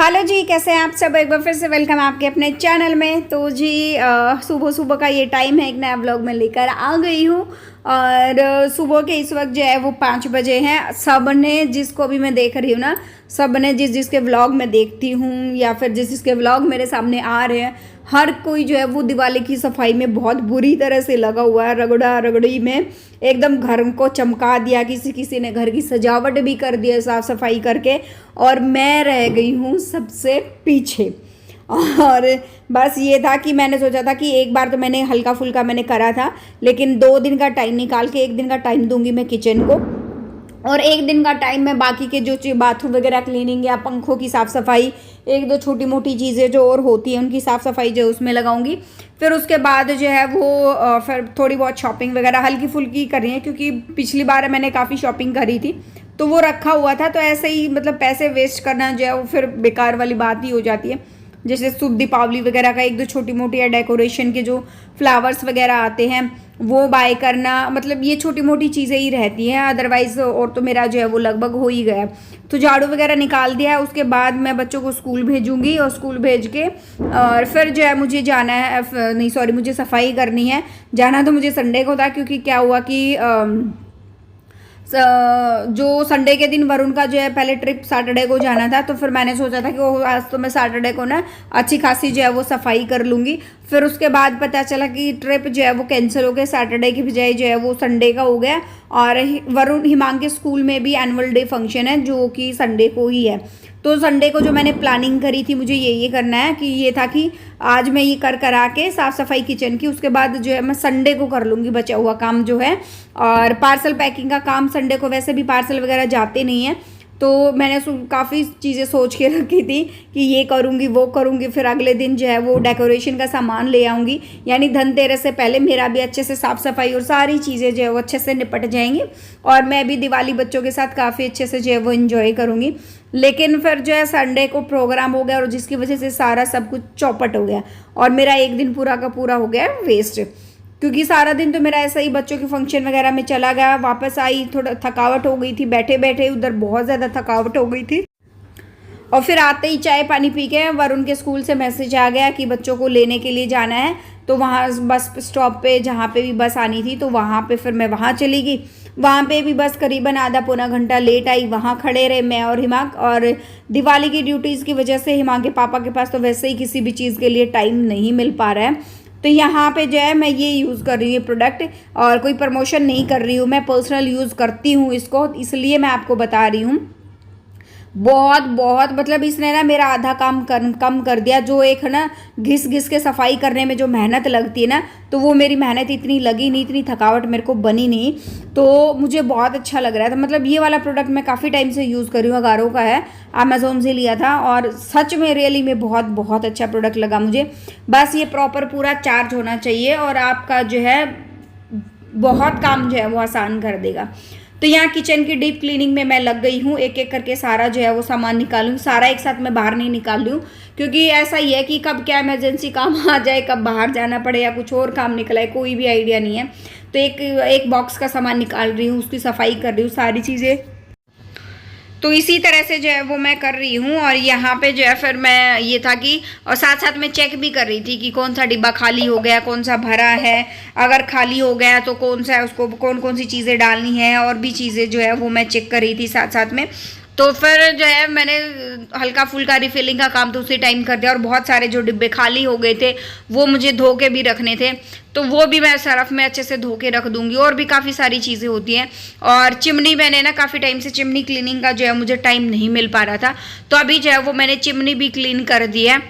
Hello जी, कैसे हैं आप सब। एक बार फिर से वेलकम आपके अपने चैनल में। तो जी सुबह सुबह का ये टाइम है, एक नया ब्लॉग में लेकर आ गई हूँ। और सुबह के इस वक्त जो है वो 5 बजे हैं। सब ने, जिसको भी मैं देख रही हूँ ना, सब ने जिसके व्लॉग में देखती हूँ या फिर जिसके व्लॉग मेरे सामने आ रहे हैं, हर कोई जो है वो दिवाली की सफाई में बहुत बुरी तरह से लगा हुआ है। रगड़ा रगड़ी में एकदम घर को चमका दिया, किसी किसी ने घर की सजावट भी कर दी है साफ सफाई करके, और मैं रह गई हूँ सबसे पीछे। और बस ये था कि मैंने सोचा था कि एक बार तो मैंने हल्का फुल्का मैंने करा था, लेकिन 2 दिन का टाइम निकाल के 1 दिन का टाइम दूंगी मैं किचन को, और 1 दिन का टाइम मैं बाकी के जो बाथरूम वगैरह क्लीनिंग या पंखों की साफ़ सफाई, 1-2 छोटी मोटी चीज़ें जो और होती हैं उनकी साफ़ सफाई जो उसमें लगाऊंगी। फिर उसके बाद जो है वो फिर थोड़ी बहुत शॉपिंग वगैरह हल्की फुल्की कर रही है, क्योंकि पिछली बार मैंने काफ़ी शॉपिंग करी थी तो वो रखा हुआ था। तो ऐसे ही मतलब पैसे वेस्ट करना जो है वो फिर बेकार वाली बात ही हो जाती है। जैसे शुभ दीपावली वगैरह का 1-2 छोटी मोटी या डेकोरेशन के जो फ्लावर्स वगैरह आते हैं वो बाय करना, मतलब ये छोटी मोटी चीज़ें ही रहती हैं। अदरवाइज़ और तो मेरा जो है वो लगभग हो ही गया। तो झाड़ू वगैरह निकाल दिया है। उसके बाद मैं बच्चों को स्कूल भेजूंगी, और स्कूल भेज के और फिर जो है मुझे जाना है, नहीं सॉरी, मुझे सफाई करनी है। जाना तो मुझे संडे को था, क्योंकि क्या हुआ कि जो संडे के दिन वरुण का जो है पहले ट्रिप सैटरडे को जाना था, तो फिर मैंने सोचा था कि वो आज तो मैं सैटरडे को ना अच्छी खासी जो है वो सफाई कर लूँगी। फिर उसके बाद पता चला कि ट्रिप जो है वो कैंसिल हो गया, सैटरडे की बजाय जो है वो संडे का हो गया। और वरुण हिमांग के स्कूल में भी एनुअल डे फंक्शन है जो कि संडे को ही है। तो संडे को जो मैंने प्लानिंग करी थी, मुझे ये करना है कि ये था कि आज मैं ये करा के साफ़ सफाई किचन की, उसके बाद जो है मैं संडे को कर लूँगी बचा हुआ काम जो है। और पार्सल पैकिंग का काम संडे को, वैसे भी पार्सल वगैरह जाते नहीं हैं, तो मैंने काफ़ी चीज़ें सोच के रखी थी कि ये करूँगी वो करूँगी। फिर अगले दिन जो है वो डेकोरेशन का सामान ले आऊँगी, यानी धनतेरस से पहले मेरा भी अच्छे से साफ़ सफाई और सारी चीज़ें जो है वो अच्छे से निपट जाएंगी, और मैं भी दिवाली बच्चों के साथ काफ़ी अच्छे से जो है वो इन्जॉय करूँगी। लेकिन फिर जो है संडे को प्रोग्राम हो गया, और जिसकी वजह से सारा सब कुछ चौपट हो गया, और मेरा एक दिन पूरा का पूरा हो गया वेस्ट। क्योंकि सारा दिन तो मेरा ऐसा ही बच्चों के फंक्शन वगैरह में चला गया। वापस आई, थोड़ा थकावट हो गई थी, बैठे बैठे उधर बहुत ज़्यादा थकावट हो गई थी। और फिर आते ही चाय पानी पी के वरुण के स्कूल से मैसेज आ गया कि बच्चों को लेने के लिए जाना है। तो वहाँ बस स्टॉप पे जहाँ पे भी बस आनी थी, तो वहाँ पे फिर मैं वहाँ चली गई। वहाँ पे भी बस करीबन आधा पौना घंटा लेट आई। वहाँ खड़े रहे मैं और हिमांग, और दिवाली की ड्यूटीज़ की वजह से हिमांग के पापा के पास तो वैसे ही किसी भी चीज़ के लिए टाइम नहीं मिल पा रहा है। तो यहाँ पे जो है मैं ये यूज़ कर रही हूँ प्रोडक्ट, और कोई प्रमोशन नहीं कर रही हूँ, मैं पर्सनल यूज़ करती हूँ इसको, इसलिए मैं आपको बता रही हूँ। बहुत बहुत मतलब इसने ना मेरा आधा काम कम कर दिया। जो एक है ना घिस घिस के सफाई करने में जो मेहनत लगती है ना, तो वो मेरी मेहनत इतनी लगी नहीं, इतनी थकावट मेरे को बनी नहीं। तो मुझे बहुत अच्छा लग रहा था। मतलब ये वाला प्रोडक्ट मैं काफ़ी टाइम से यूज़ कर रही हूँ, अगारो का है, अमेज़ोन से लिया था, और सच में रियली में बहुत बहुत अच्छा प्रोडक्ट लगा मुझे। बस ये प्रॉपर पूरा चार्ज होना चाहिए, और आपका जो है बहुत काम जो है वो आसान कर देगा। तो यहाँ किचन की डीप क्लीनिंग में मैं लग गई हूँ। एक एक करके सारा जो है वो सामान निकालूँ। सारा एक साथ मैं बाहर नहीं निकाल रही हूँ, क्योंकि ऐसा ही है कि कब क्या इमरजेंसी काम आ जाए, कब बाहर जाना पड़े या कुछ और काम निकला है, कोई भी आइडिया नहीं है। तो एक बॉक्स का सामान निकाल रही हूँ, उसकी सफाई कर रही हूँ, सारी चीज़ें। तो इसी तरह से जो है वो मैं कर रही हूँ। और यहाँ पे जो है फिर मैं ये था कि, और साथ साथ में चेक भी कर रही थी कि कौन सा डिब्बा खाली हो गया, कौन सा भरा है। अगर खाली हो गया तो कौन सा है, उसको कौन कौन सी चीज़ें डालनी है, और भी चीज़ें जो है वो मैं चेक कर रही थी साथ साथ में। तो फिर जो है मैंने हल्का फुल्का रिफिलिंग का काम तो उसी टाइम कर दिया, और बहुत सारे जो डिब्बे खाली हो गए थे वो मुझे धो के भी रखने थे, तो वो भी मैं सरफ में अच्छे से धो के रख दूंगी। और भी काफ़ी सारी चीज़ें होती हैं। और चिमनी मैंने ना काफ़ी टाइम से चिमनी क्लीनिंग का जो है मुझे टाइम नहीं मिल पा रहा था, तो अभी जो है वो मैंने चिमनी भी क्लीन कर दी है।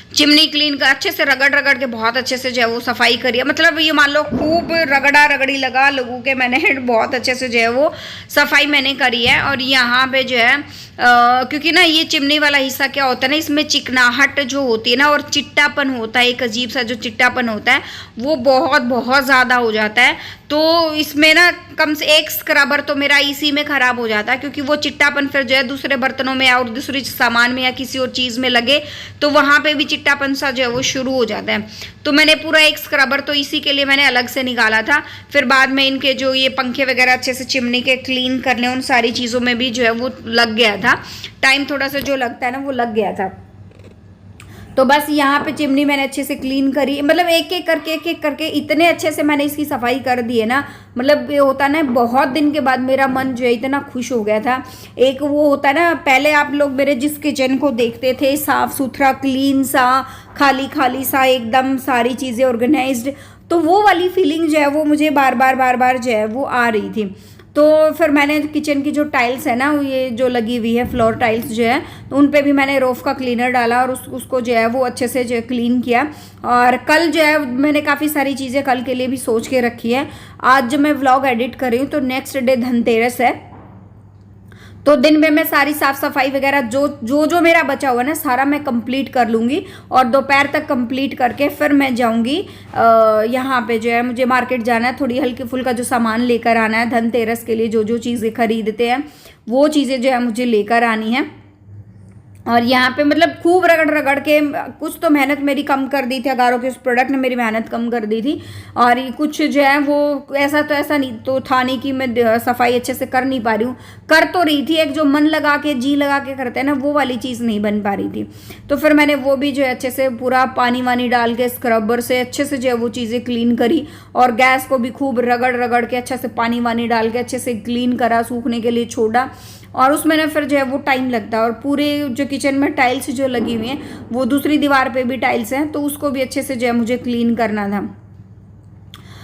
चिमनी क्लीन कर अच्छे से रगड़ रगड़ के बहुत अच्छे से जो है वो सफाई करी है। मतलब ये मान लो खूब रगड़ा रगड़ी लगा लोगों के, मैंने बहुत अच्छे से जो है वो सफाई मैंने करी है। और यहाँ पे जो है क्योंकि ना ये चिमनी वाला हिस्सा क्या होता है ना, इसमें चिकनाहट जो होती है ना, और चिट्टापन होता है, एक अजीब सा जो चिट्टापन होता है वो बहुत बहुत ज़्यादा हो जाता है। तो इसमें ना कम से एक स्क्रबर तो मेरा इसी में खराब हो जाता है, क्योंकि वो चिट्टापन फिर जो है दूसरे बर्तनों में और दूसरी सामान में या किसी और चीज़ में लगे तो वहाँ पे भी चिट्टापन सा जो है वो शुरू हो जाता है। तो मैंने पूरा एक स्क्रबर तो इसी के लिए मैंने अलग से निकाला था। फिर बाद में इनके जो ये पंखे वगैरह अच्छे से चिमनी के क्लीन करने, उन सारी चीज़ों में भी जो है वो लग गया था टाइम, थोड़ा सा जो लगता है ना वो लग गया था। तो बस यहाँ पे चिमनी मैंने अच्छे से क्लीन करी, मतलब एक एक करके इतने अच्छे से मैंने इसकी सफाई कर दी है ना, मतलब ये होता ना बहुत दिन के बाद मेरा मन जो है इतना खुश हो गया था। एक वो होता ना, पहले आप लोग मेरे जिस किचन को देखते थे साफ सुथरा क्लीन सा, खाली खाली सा एकदम, सारी चीज़ें ऑर्गेनाइज्ड, तो वो वाली फीलिंग जो है वो मुझे बार बार जो है वो आ रही थी। तो फिर मैंने किचन की जो टाइल्स है ना, ये जो लगी हुई है फ्लोर टाइल्स जो है, तो उन पे भी मैंने रोफ का क्लीनर डाला और उसको जो है वो अच्छे से जो है क्लीन किया। और कल जो है मैंने काफ़ी सारी चीज़ें कल के लिए भी सोच के रखी है। आज जब मैं व्लॉग एडिट कर रही हूँ तो नेक्स्ट डे धनतेरस है, तो दिन में मैं सारी साफ सफाई वगैरह जो मेरा बचा हुआ है ना सारा मैं कंप्लीट कर लूँगी, और दोपहर तक कंप्लीट करके फिर मैं जाऊँगी यहाँ पे जो है मुझे मार्केट जाना है, थोड़ी हल्की फुल्का जो सामान लेकर आना है धनतेरस के लिए, जो चीज़ें खरीदते हैं वो चीज़ें जो है मुझे लेकर आनी है। और यहाँ पे मतलब खूब रगड़ के कुछ तो मेहनत मेरी कम कर दी थी, अगारों के उस प्रोडक्ट ने मेरी मेहनत कम कर दी थी, और कुछ जो है वो ऐसा नहीं तो था नहीं कि मैं सफाई अच्छे से कर नहीं पा रही हूँ, कर तो रही थी, एक जो मन लगा के जी लगा के करते हैं ना वो वाली चीज़ नहीं बन पा रही थी। तो फिर मैंने वो भी जो है अच्छे से पूरा पानी वानी डाल के स्क्रबर से अच्छे से जो है वो चीज़ें क्लीन करी, और गैस को भी खूब रगड़ के अच्छे से पानी वानी डाल के अच्छे से क्लीन करा, सूखने के लिए छोड़ा, और उसमें ना फिर जो है वो टाइम लगता है। और पूरे जो किचन में टाइल्स जो लगी हुई हैं वो दूसरी दीवार पे भी टाइल्स हैं, तो उसको भी अच्छे से जो है मुझे क्लीन करना था।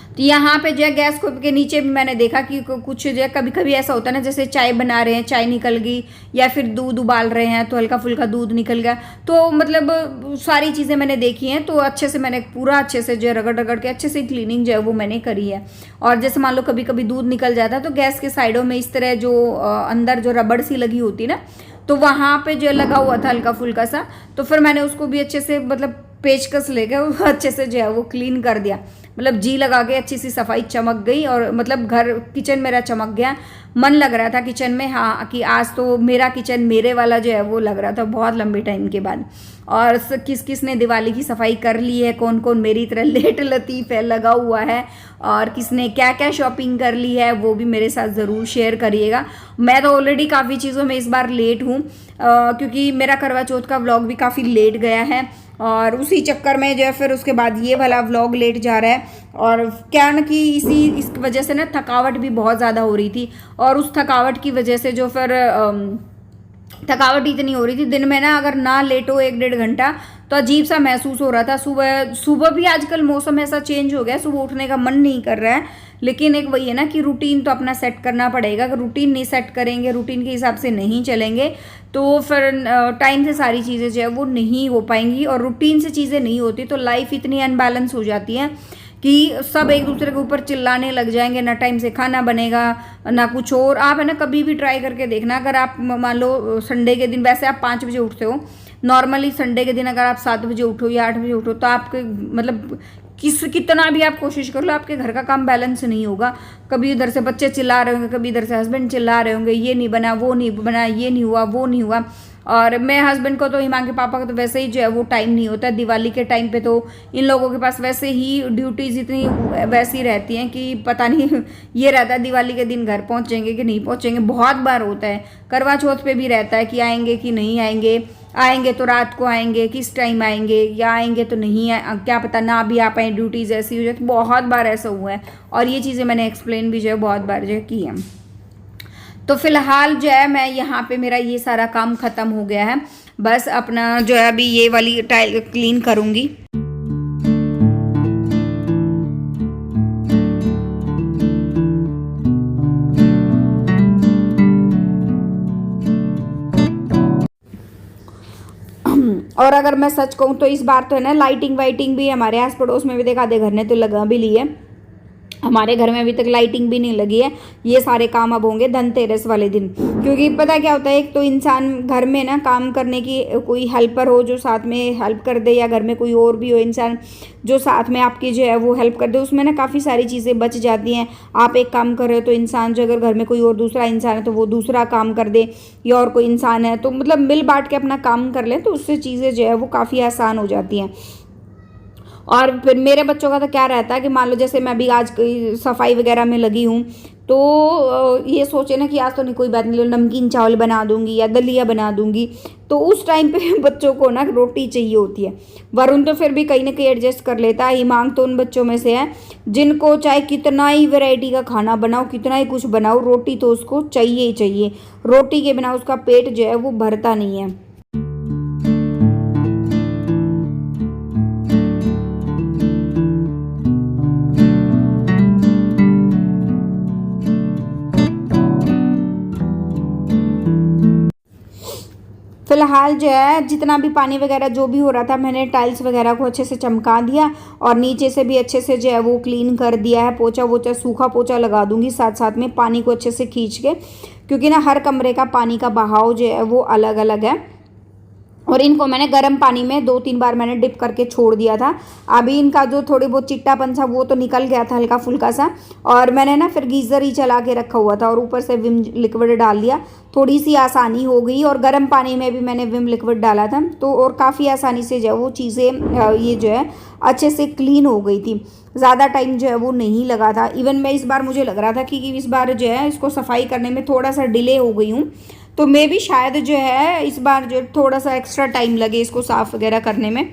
तो यहाँ पे जो है गैस को के नीचे भी मैंने देखा कि कुछ जो है कभी कभी ऐसा होता है ना, जैसे चाय बना रहे हैं, चाय निकल गई, या फिर दूध उबाल रहे हैं तो हल्का फुल्का दूध निकल गया, तो मतलब सारी चीज़ें मैंने देखी हैं, तो अच्छे से मैंने पूरा अच्छे से जो है रगड़ के अच्छे से क्लीनिंग जो है वो मैंने करी है। और जैसे मान लो कभी कभी दूध निकल जाता है तो गैस के साइडों में इस तरह जो अंदर जो रबड़ सी लगी होती ना, तो वहाँ पे जो लगा हुआ था हल्का फुल्का सा, तो फिर मैंने उसको भी अच्छे से मतलब पेचकस लेके अच्छे से जो है वो क्लीन कर दिया, मतलब जी लगा के अच्छी सी सफाई चमक गई, और मतलब घर किचन मेरा चमक गया। मन लग रहा था किचन में, हाँ कि आज तो मेरा किचन मेरे वाला जो है वो लग रहा था बहुत लंबे टाइम के बाद। और किस किस ने दिवाली की सफाई कर ली है, कौन कौन मेरी तरह लेट लतीफ़ है लगा हुआ है, और किसने क्या क्या शॉपिंग कर ली है वो भी मेरे साथ ज़रूर शेयर करिएगा। मैं तो ऑलरेडी काफ़ी चीज़ों में इस बार लेट हूँ, क्योंकि मेरा करवा चौथ का व्लॉग भी काफ़ी लेट गया है, और उसी चक्कर में जो है फिर उसके बाद ये वाला व्लॉग लेट जा रहा है। और क्या ना कि इस वजह से ना थकावट भी बहुत ज़्यादा हो रही थी, और उस थकावट की वजह से जो फिर थकावट इतनी हो रही थी दिन में ना, अगर ना लेटो 1-1.5 घंटा तो अजीब सा महसूस हो रहा था। सुबह भी आजकल मौसम ऐसा चेंज हो गया, सुबह उठने का मन नहीं कर रहा है, लेकिन एक वही है ना कि रूटीन तो अपना सेट करना पड़ेगा। अगर रूटीन नहीं सेट करेंगे, रूटीन के हिसाब से नहीं चलेंगे, तो फिर टाइम से सारी चीज़ें जो है वो नहीं हो पाएंगी, और रूटीन से चीज़ें नहीं होती तो लाइफ इतनी अनबैलेंस हो जाती है कि सब एक दूसरे के ऊपर चिल्लाने लग जाएंगे, ना टाइम से खाना बनेगा ना कुछ और। आप है ना कभी भी ट्राई करके देखना, अगर आप मान लो संडे के दिन, वैसे आप 5 बजे उठते हो नॉर्मली, संडे के दिन अगर आप 7 बजे उठो या 8 बजे उठो तो आपके मतलब कितना भी आप कोशिश कर लो, आपके घर का काम बैलेंस नहीं होगा। कभी इधर से बच्चे चिल्ला रहे होंगे, कभी इधर से हस्बैंड चिल्ला रहे होंगे, ये नहीं बना, वो नहीं बना, ये नहीं हुआ, वो नहीं हुआ। और मैं हस्बैंड को तो, हिमांग के पापा को तो वैसे ही जो है वो टाइम नहीं होता है। दिवाली के टाइम पे तो इन लोगों के पास वैसे ही ड्यूटीज़ इतनी वैसी रहती हैं कि पता नहीं ये रहता है दिवाली के दिन घर पहुंचेंगे कि नहीं पहुंचेंगे। बहुत बार होता है, करवा चौथ पे भी रहता है कि आएंगे कि नहीं आएंगे, आएंगे तो रात को आएंगे, किस टाइम आएंगे, या आएंगे तो नहीं क्या पता ना भी आ पाए, ड्यूटीज़ ऐसी हो जाए। तो बहुत बार ऐसा हुआ है, और ये चीज़ें मैंने एक्सप्लेन भी जो है बहुत बार जो है की है। तो फिलहाल जो है मैं यहाँ पे मेरा ये सारा काम ख़त्म हो गया है, बस अपना जो है अभी ये वाली टाइल क्लीन करूँगी। और अगर मैं सच कहूँ तो इस बार तो है ना लाइटिंग वाइटिंग भी हमारे आस पड़ोस में भी देखा, आधे घर ने तो लगा भी ली है। हमारे घर में अभी तक लाइटिंग भी नहीं लगी है। ये सारे काम अब होंगे धनतेरस वाले दिन, क्योंकि पता क्या होता है, एक तो इंसान घर में ना काम करने की कोई हेल्पर हो जो साथ में हेल्प कर दे, या घर में कोई और भी हो इंसान जो साथ में आपकी जो है वो हेल्प कर दे, उसमें ना काफ़ी सारी चीज़ें बच जाती हैं। आप एक काम कर रहे हो तो इंसान जो, अगर घर में कोई और दूसरा इंसान है तो वो दूसरा काम कर दे, या और कोई इंसान है तो मतलब मिल बांट के अपना काम कर लें, तो उससे चीज़ें जो है वो काफ़ी आसान हो जाती हैं। और फिर मेरे बच्चों का तो क्या रहता है कि मान लो जैसे मैं भी आज कोई सफाई वगैरह में लगी हूँ, तो ये सोचे ना कि आज तो नहीं कोई बात नहीं, नमकीन चावल बना दूंगी या दलिया बना दूंगी, तो उस टाइम पे बच्चों को ना रोटी चाहिए होती है। वरुण तो फिर भी कहीं ना कहीं एडजस्ट कर लेता है। हिमांग तो उन बच्चों में से है जिनको चाहे कितना ही वैरायटी का खाना बनाओ, कितना ही कुछ बनाओ, रोटी तो उसको चाहिए ही चाहिए। रोटी के बिना उसका पेट जो है वो भरता नहीं है। फिलहाल जो है जितना भी पानी वगैरह जो भी हो रहा था, मैंने टाइल्स वगैरह को अच्छे से चमका दिया, और नीचे से भी अच्छे से जो है वो क्लीन कर दिया है। पोछा वोछा, सूखा पोछा लगा दूंगी साथ साथ में, पानी को अच्छे से खींच के, क्योंकि ना हर कमरे का पानी का बहाव जो है वो अलग अलग है। और इनको मैंने गर्म पानी में 2-3 बार मैंने डिप करके छोड़ दिया था। अभी इनका जो थोड़ी बहुत चिट्टापन था वो तो निकल गया था हल्का फुल्का सा, और मैंने ना फिर गीज़र ही चला के रखा हुआ था और ऊपर से विम लिक्विड डाल दिया। थोड़ी सी आसानी हो गई, और गर्म पानी में भी मैंने विम लिक्विड डाला था, तो और काफ़ी आसानी से जो है वो चीज़ें ये जो है अच्छे से क्लीन हो गई थी। ज़्यादा टाइम जो है वो नहीं लगा था। इवन मैं इस बार, मुझे लग रहा था कि इस बार जो है इसको सफाई करने में थोड़ा सा डिले हो गई हूँ, तो मैं भी शायद जो है इस बार जो थोड़ा सा एक्स्ट्रा टाइम लगे इसको साफ़ वगैरह करने में,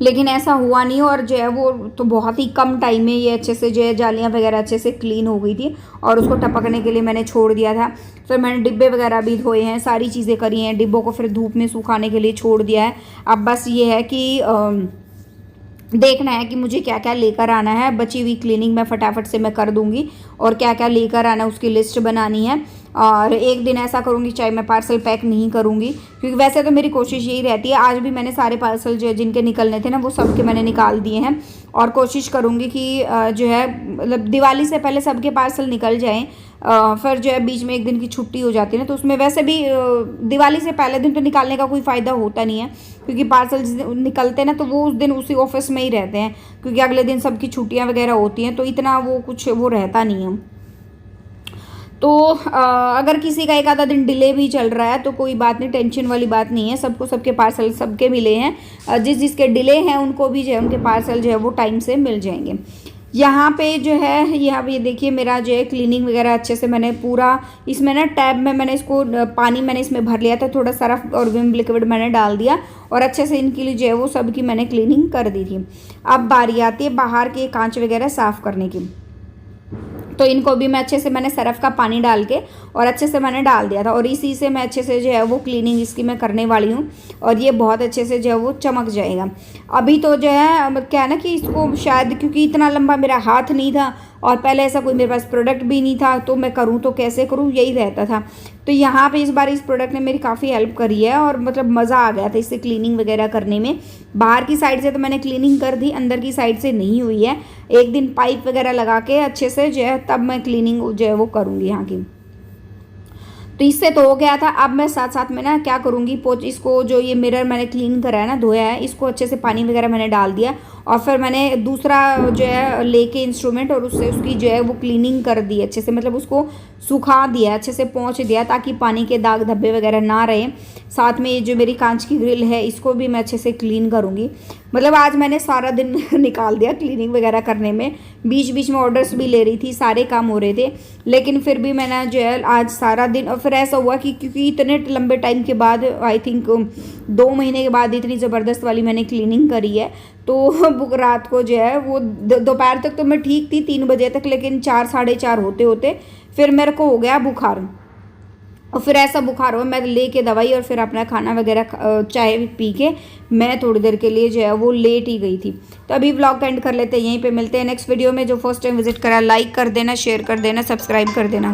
लेकिन ऐसा हुआ नहीं। और जो है वो तो बहुत ही कम टाइम में ये अच्छे से जो है जालियाँ वगैरह अच्छे से क्लीन हो गई थी, और उसको टपकने के लिए मैंने छोड़ दिया था। फिर मैंने डिब्बे वगैरह भी धोए हैं, सारी चीज़ें करी हैं, डिब्बों को फिर धूप में सुखाने के लिए छोड़ दिया है। अब बस ये है कि देखना है कि मुझे क्या क्या लेकर आना है। बची हुई क्लीनिंग मैं फटाफट से मैं कर दूंगी, और क्या क्या लेकर आना है उसकी लिस्ट बनानी है। और एक दिन ऐसा करूंगी चाहे मैं पार्सल पैक नहीं करूंगी, क्योंकि वैसे तो मेरी कोशिश यही रहती है। आज भी मैंने सारे पार्सल जो जिनके निकलने थे ना वो सबके मैंने निकाल दिए हैं, और कोशिश करूंगी कि जो है मतलब दिवाली से पहले सबके पार्सल निकल जाएं। फिर जो है बीच में एक दिन की छुट्टी हो जाती है ना, तो उसमें वैसे भी दिवाली से पहले दिन तो निकालने का कोई फ़ायदा होता नहीं है, क्योंकि पार्सल जिस दिन निकलते हैं ना तो वो उस दिन उसी ऑफिस में ही रहते हैं, क्योंकि अगले दिन सबकी छुट्टियां वगैरह होती हैं, तो इतना वो कुछ वो रहता नहीं है। तो अगर किसी का एक आधा दिन डिले भी चल रहा है तो कोई बात नहीं, टेंशन वाली बात नहीं है। सबको सबके पार्सल सबके मिले हैं। जिस जिसके डिले हैं उनको भी जो है उनके पार्सल जो है वो टाइम से मिल जाएंगे। यहाँ पे जो है, यहाँ पे ये देखिए मेरा जो है क्लीनिंग वगैरह अच्छे से मैंने पूरा, इसमें ना टैब में मैंने इसको पानी मैंने इसमें भर लिया था, थोड़ा सर्फ और विम लिक्विड मैंने डाल दिया, और अच्छे से इनके लिए जो है वो सब की मैंने क्लीनिंग कर दी थी। अब बारी आती है बाहर के कांच वगैरह साफ़ करने की, तो इनको भी मैं अच्छे से मैंने सर्फ का पानी डाल के और अच्छे से मैंने डाल दिया था, और इसी से मैं अच्छे से जो है वो क्लीनिंग इसकी मैं करने वाली हूँ, और ये बहुत अच्छे से जो है वो चमक जाएगा। अभी तो जो है क्या है ना कि इसको शायद क्योंकि इतना लंबा मेरा हाथ नहीं था, और पहले ऐसा कोई मेरे पास प्रोडक्ट भी नहीं था, तो मैं करूँ तो कैसे करूँ यही रहता था। तो यहाँ पे इस बार इस प्रोडक्ट ने मेरी काफ़ी हेल्प करी है, और मतलब मज़ा आ गया था इससे क्लीनिंग वगैरह करने में। बाहर की साइड से तो मैंने क्लीनिंग कर दी, अंदर की साइड से नहीं हुई है। एक दिन पाइप वगैरह लगा के अच्छे से जो है तब मैं क्लीनिंग जो है वो करूँगी यहाँ की। तो इससे तो हो गया था। अब मैं साथ साथ में ना क्या करूँगी, इसको जो ये मिरर मैंने क्लीन करा है ना, धोया है, इसको अच्छे से पानी वगैरह मैंने डाल दिया, और फिर मैंने दूसरा जो है लेके इंस्ट्रूमेंट और उससे उसकी जो है वो क्लीनिंग कर दी अच्छे से, मतलब उसको सुखा दिया, अच्छे से पोंछ दिया, ताकि पानी के दाग धब्बे वगैरह ना रहे। साथ में ये जो मेरी कांच की ग्रिल है इसको भी मैं अच्छे से क्लीन करूँगी। मतलब आज मैंने सारा दिन निकाल दिया क्लीनिंग वगैरह करने में। बीच बीच में ऑर्डर्स भी ले रही थी, सारे काम हो रहे थे, लेकिन फिर भी मैंने जो है आज सारा दिन, और फिर ऐसा हुआ कि क्योंकि इतने लंबे टाइम के बाद, आई थिंक 2 महीने के बाद इतनी ज़बरदस्त वाली मैंने क्लीनिंग करी है, तो रात को जो है वो दोपहर तक तो मैं ठीक थी 3 बजे तक, लेकिन 4 साढ़े 4 होते होते फिर मेरे को हो गया बुखार। और फिर ऐसा बुखार हुआ, मैं लेके दवाई और फिर अपना खाना वगैरह चाय पी के मैं थोड़ी देर के लिए जो है वो लेट ही गई थी। तो अभी व्लॉग एंड कर लेते हैं, यहीं पे मिलते हैं नेक्स्ट वीडियो में। जो फर्स्ट टाइम विजिट करा लाइक कर देना, शेयर कर देना, सब्सक्राइब कर देना।